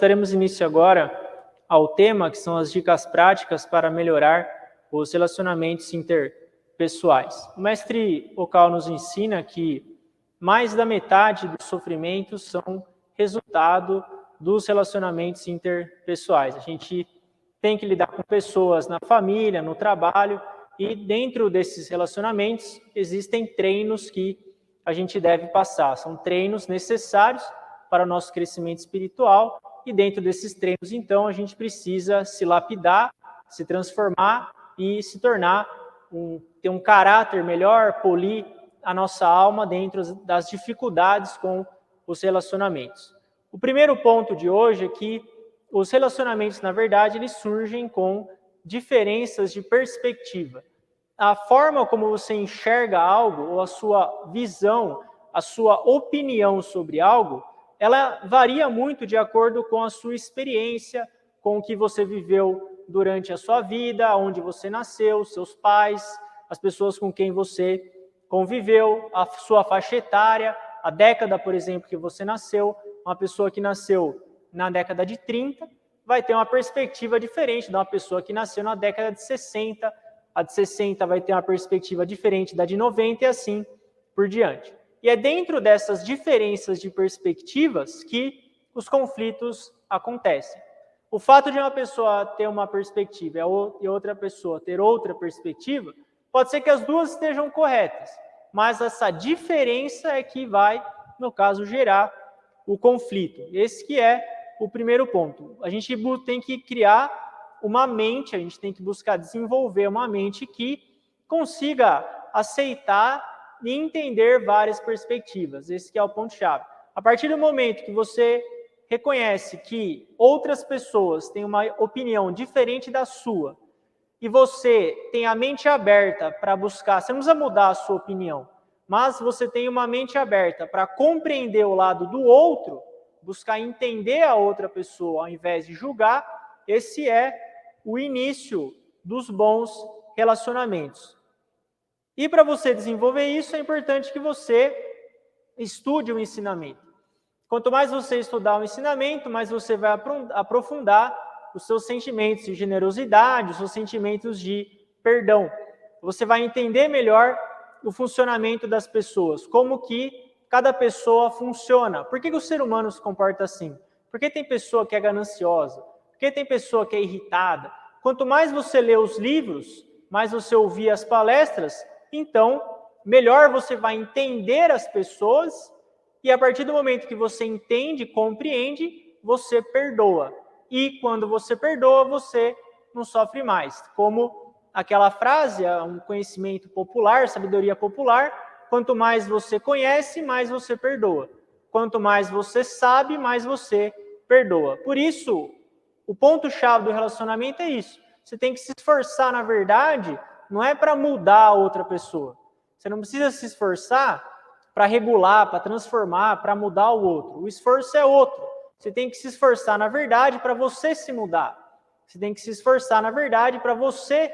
Daremos início agora ao tema que são as dicas práticas para melhorar os relacionamentos interpessoais. O mestre Okal nos ensina que mais da metade dos sofrimentos são resultado dos relacionamentos interpessoais. A gente tem que lidar com pessoas na família, no trabalho, e dentro desses relacionamentos existem treinos que a gente deve passar. São treinos necessários para o nosso crescimento espiritual, e dentro desses treinos, então, a gente precisa se lapidar, se transformar e se tornar, ter um caráter melhor, polir a nossa alma dentro das dificuldades com os relacionamentos. O primeiro ponto de hoje é que os relacionamentos, na verdade, eles surgem com diferenças de perspectiva. A forma como você enxerga algo, ou a sua visão, a sua opinião sobre algo, ela varia muito de acordo com a sua experiência, com o que você viveu durante a sua vida, onde você nasceu, seus pais, as pessoas com quem você conviveu, a sua faixa etária, a década, por exemplo, que você nasceu. Uma pessoa que nasceu na década de 30 vai ter uma perspectiva diferente de uma pessoa que nasceu na década de 60. A de 60 vai ter uma perspectiva diferente da de 90 e assim por diante. E é dentro dessas diferenças de perspectivas que os conflitos acontecem. O fato de uma pessoa ter uma perspectiva e outra pessoa ter outra perspectiva, pode ser que as duas estejam corretas, mas essa diferença é que vai, no caso, gerar o conflito. Esse que é o primeiro ponto. A gente tem que criar uma mente, a gente tem que buscar desenvolver uma mente que consiga aceitar e entender várias perspectivas. Esse que é o ponto-chave. A partir do momento que você reconhece que outras pessoas têm uma opinião diferente da sua e você tem a mente aberta para buscar, você não precisa mudar a sua opinião, mas você tem uma mente aberta para compreender o lado do outro, buscar entender a outra pessoa ao invés de julgar, esse é o início dos bons relacionamentos. E para você desenvolver isso, é importante que você estude o ensinamento. Quanto mais você estudar o ensinamento, mais você vai aprofundar os seus sentimentos de generosidade, os seus sentimentos de perdão. Você vai entender melhor o funcionamento das pessoas, como que cada pessoa funciona. Por que o ser humano se comporta assim? Por que tem pessoa que é gananciosa? Por que tem pessoa que é irritada? Quanto mais você lê os livros, mais você ouvir as palestras, então, melhor você vai entender as pessoas e a partir do momento que você entende, compreende, você perdoa. E quando você perdoa, você não sofre mais. Como aquela frase, um conhecimento popular, sabedoria popular, quanto mais você conhece, mais você perdoa. Quanto mais você sabe, mais você perdoa. Por isso, o ponto-chave do relacionamento é isso. Você tem que se esforçar, na verdade, não é para mudar a outra pessoa. Você não precisa se esforçar para regular, para transformar, para mudar o outro. O esforço é outro. Você tem que se esforçar, na verdade, para você se mudar. Você tem que se esforçar, na verdade, para você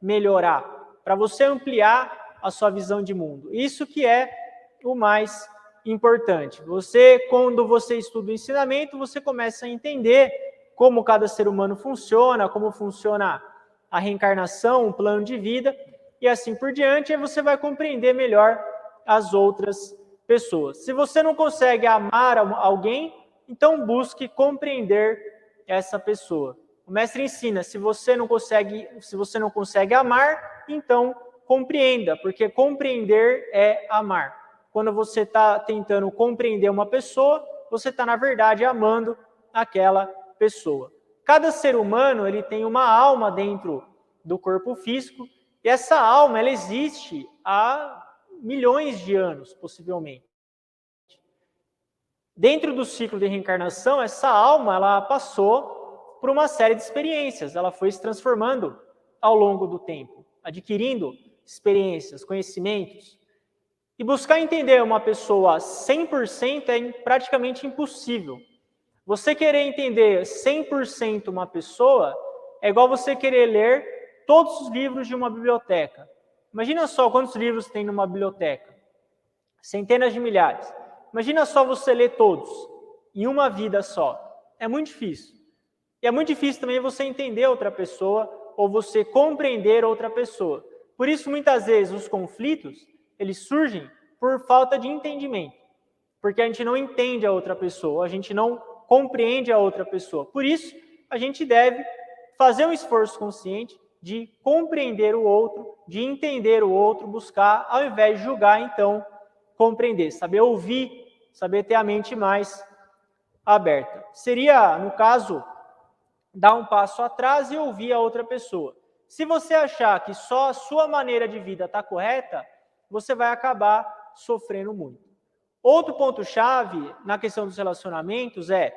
melhorar, para você ampliar a sua visão de mundo. Isso que é o mais importante. Quando você estuda o ensinamento, você começa a entender como cada ser humano funciona, como funciona a reencarnação, um plano de vida, e assim por diante, aí você vai compreender melhor as outras pessoas. Se você não consegue amar alguém, então busque compreender essa pessoa. O mestre ensina, se você não consegue amar, então compreenda, porque compreender é amar. Quando você está tentando compreender uma pessoa, você está, na verdade, amando aquela pessoa. Cada ser humano ele tem uma alma dentro do corpo físico, e essa alma ela existe há milhões de anos, possivelmente. Dentro do ciclo de reencarnação, essa alma ela passou por uma série de experiências, ela foi se transformando ao longo do tempo, adquirindo experiências, conhecimentos. E buscar entender uma pessoa 100% é praticamente impossível. Você querer entender 100% uma pessoa é igual você querer ler todos os livros de uma biblioteca. Imagina só quantos livros tem numa biblioteca. Centenas de milhares. Imagina só você ler todos, em uma vida só. É muito difícil. E é muito difícil também você entender outra pessoa ou você compreender outra pessoa. Por isso, muitas vezes, os conflitos, eles surgem por falta de entendimento. Porque a gente não entende a outra pessoa, a gente não compreende a outra pessoa. Por isso, a gente deve fazer um esforço consciente de compreender o outro, de entender o outro, buscar, ao invés de julgar, então, compreender, saber ouvir, saber ter a mente mais aberta. Seria, no caso, dar um passo atrás e ouvir a outra pessoa. Se você achar que só a sua maneira de vida está correta, você vai acabar sofrendo muito. Outro ponto-chave na questão dos relacionamentos é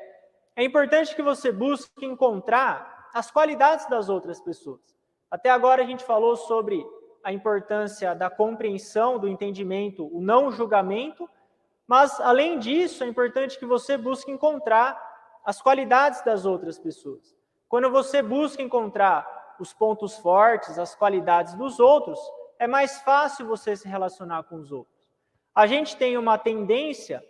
importante que você busque encontrar as qualidades das outras pessoas. Até agora a gente falou sobre a importância da compreensão, do entendimento, o não julgamento, mas além disso é importante que você busque encontrar as qualidades das outras pessoas. Quando você busca encontrar os pontos fortes, as qualidades dos outros, é mais fácil você se relacionar com os outros. A gente tem uma tendência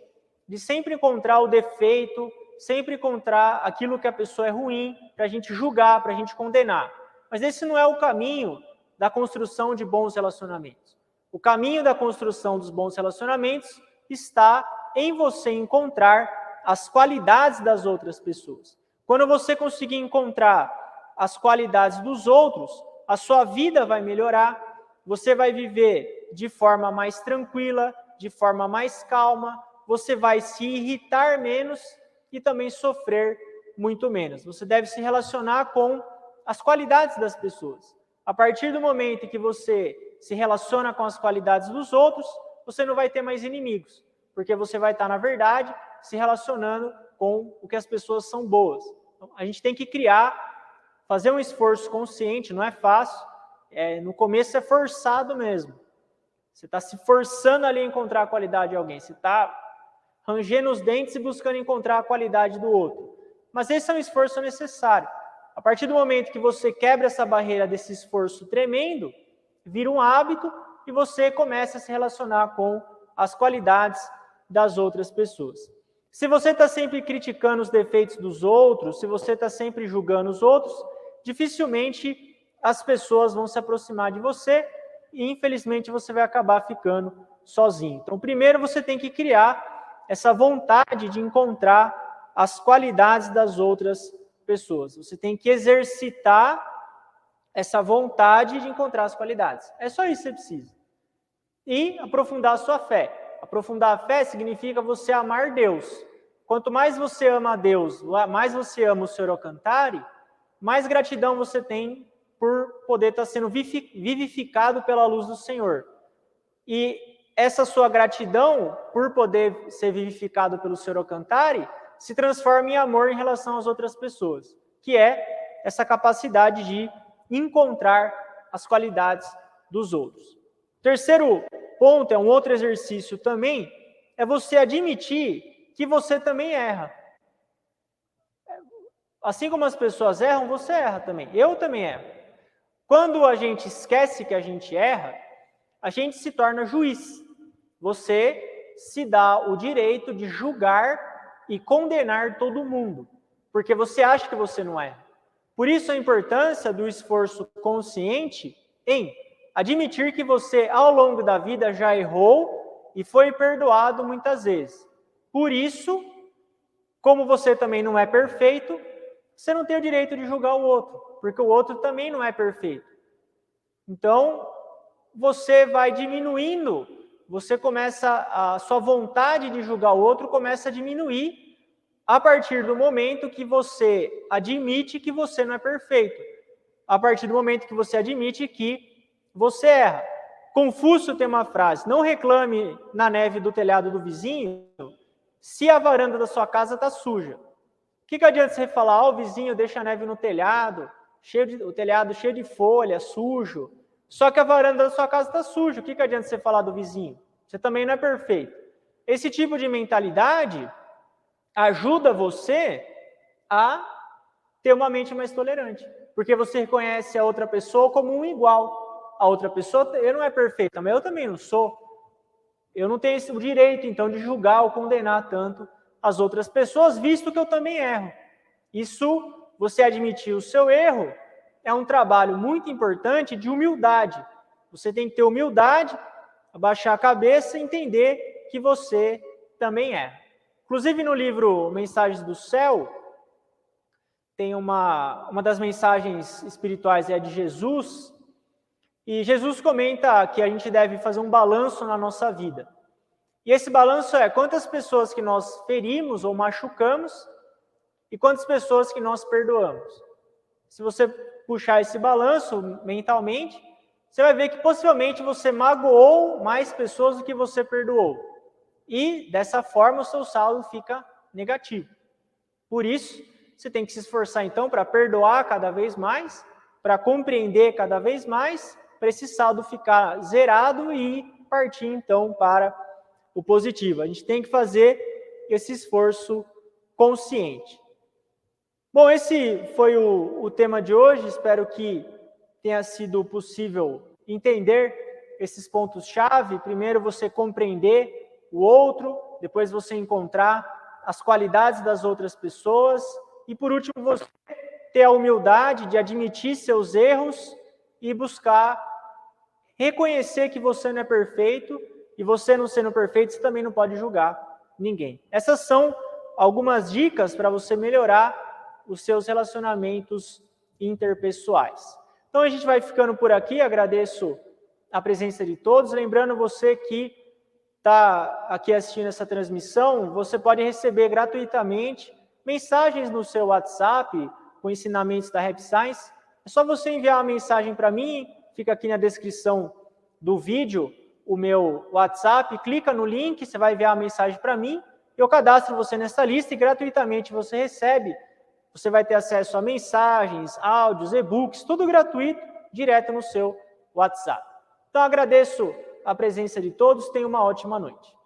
de sempre encontrar o defeito, sempre encontrar aquilo que a pessoa é ruim, para a gente julgar, para a gente condenar. Mas esse não é o caminho da construção de bons relacionamentos. O caminho da construção dos bons relacionamentos está em você encontrar as qualidades das outras pessoas. Quando você conseguir encontrar as qualidades dos outros, a sua vida vai melhorar, você vai viver de forma mais tranquila, de forma mais calma, você vai se irritar menos e também sofrer muito menos. Você deve se relacionar com as qualidades das pessoas. A partir do momento que você se relaciona com as qualidades dos outros, você não vai ter mais inimigos, porque você vai estar, na verdade, se relacionando com o que as pessoas são boas. Então, a gente tem que fazer um esforço consciente, não é fácil, no começo é forçado mesmo. Você está se forçando ali a encontrar a qualidade de alguém, você está rangendo os dentes e buscando encontrar a qualidade do outro. Mas esse é um esforço necessário. A partir do momento que você quebra essa barreira desse esforço tremendo, vira um hábito e você começa a se relacionar com as qualidades das outras pessoas. Se você está sempre criticando os defeitos dos outros, se você está sempre julgando os outros, dificilmente as pessoas vão se aproximar de você e, infelizmente, você vai acabar ficando sozinho. Então, primeiro você tem que criar essa vontade de encontrar as qualidades das outras pessoas. Você tem que exercitar essa vontade de encontrar as qualidades. É só isso que você precisa. E aprofundar a sua fé. Aprofundar a fé significa você amar Deus. Quanto mais você ama a Deus, mais você ama o Senhor Alcantari, mais gratidão você tem por poder estar sendo vivificado pela luz do Senhor. E essa sua gratidão por poder ser vivificado pelo Senhor Alcantari se transforma em amor em relação às outras pessoas, que é essa capacidade de encontrar as qualidades dos outros. Terceiro ponto, é um outro exercício também, é você admitir que você também erra. Assim como as pessoas erram, você erra também. Eu também erro. Quando a gente esquece que a gente erra, a gente se torna juiz. Você se dá o direito de julgar e condenar todo mundo, porque você acha que você não erra. Por isso a importância do esforço consciente em admitir que você, ao longo da vida, já errou e foi perdoado muitas vezes. Por isso, como você também não é perfeito, você não tem o direito de julgar o outro, porque o outro também não é perfeito. Então, você vai diminuindo, a sua vontade de julgar o outro começa a diminuir a partir do momento que você admite que você não é perfeito. A partir do momento que você admite que você erra. Confúcio tem uma frase: não reclame na neve do telhado do vizinho se a varanda da sua casa está suja. O que adianta você falar, o vizinho deixa a neve no telhado, o telhado cheio de folha, sujo, só que a varanda da sua casa está suja. O que adianta você falar do vizinho? Você também não é perfeito. Esse tipo de mentalidade ajuda você a ter uma mente mais tolerante, porque você reconhece a outra pessoa como um igual. A outra pessoa, eu não é perfeita, mas eu também não sou. Eu não tenho esse direito, então, de julgar ou condenar tanto as outras pessoas, visto que eu também erro. Isso, você admitir o seu erro, é um trabalho muito importante de humildade. Você tem que ter humildade, abaixar a cabeça e entender que você também erra. Inclusive, no livro Mensagens do Céu, tem uma das mensagens espirituais é a de Jesus, e Jesus comenta que a gente deve fazer um balanço na nossa vida. E esse balanço é quantas pessoas que nós ferimos ou machucamos e quantas pessoas que nós perdoamos. Se você puxar esse balanço mentalmente, você vai ver que possivelmente você magoou mais pessoas do que você perdoou. E, dessa forma, o seu saldo fica negativo. Por isso, você tem que se esforçar, então, para perdoar cada vez mais, para compreender cada vez mais, para esse saldo ficar zerado e partir, então, para o positivo. A gente tem que fazer esse esforço consciente. Bom, esse foi o tema de hoje. Espero que tenha sido possível entender esses pontos-chave. Primeiro, você compreender o outro, depois você encontrar as qualidades das outras pessoas e, por último, você ter a humildade de admitir seus erros e buscar reconhecer que você não é perfeito e você não sendo perfeito, você também não pode julgar ninguém. Essas são algumas dicas para você melhorar os seus relacionamentos interpessoais. Então a gente vai ficando por aqui, agradeço a presença de todos, lembrando você que está aqui assistindo essa transmissão, você pode receber gratuitamente mensagens no seu WhatsApp com ensinamentos da Rap Science. É só você enviar uma mensagem para mim, fica aqui na descrição do vídeo o meu WhatsApp, clica no link, você vai enviar a mensagem para mim, eu cadastro você nessa lista e gratuitamente você recebe. Você vai ter acesso a mensagens, áudios, e-books, tudo gratuito, direto no seu WhatsApp. Então, agradeço a presença de todos, tenha uma ótima noite.